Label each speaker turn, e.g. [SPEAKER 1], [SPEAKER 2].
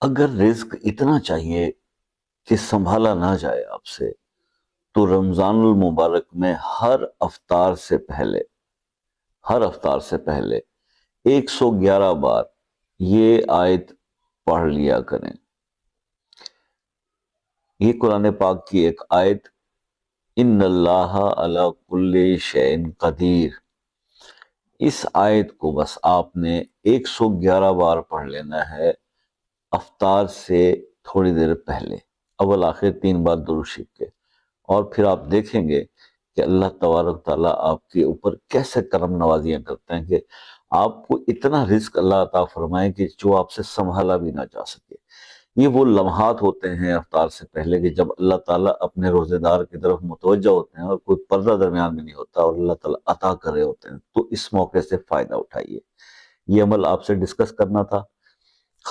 [SPEAKER 1] اگر رزق اتنا چاہیے کہ سنبھالا نہ جائے آپ سے، تو رمضان المبارک میں ہر افطار سے پہلے 111 بار یہ آیت پڑھ لیا کریں۔ یہ قرآن پاک کی ایک آیت، ان اللہ علی کل شیء قدیر، اس آیت کو بس آپ نے 111 بار پڑھ لینا ہے افطار سے تھوڑی دیر پہلے، اول آخر 3 بار درود شریف کے، اور پھر آپ دیکھیں گے کہ اللہ تبارک تعالیٰ آپ کے اوپر کیسے کرم نوازیاں کرتے ہیں کہ آپ کو اتنا رزق اللہ عطا فرمائے کہ جو آپ سے سنبھالا بھی نہ جا سکے۔ یہ وہ لمحات ہوتے ہیں افطار سے پہلے کہ جب اللہ تعالیٰ اپنے روزے دار کی طرف متوجہ ہوتے ہیں اور کوئی پردہ درمیان میں نہیں ہوتا اور اللہ تعالیٰ عطا کر رہے ہوتے ہیں، تو اس موقع سے فائدہ اٹھائیے۔ یہ عمل آپ سے ڈسکس کرنا تھا۔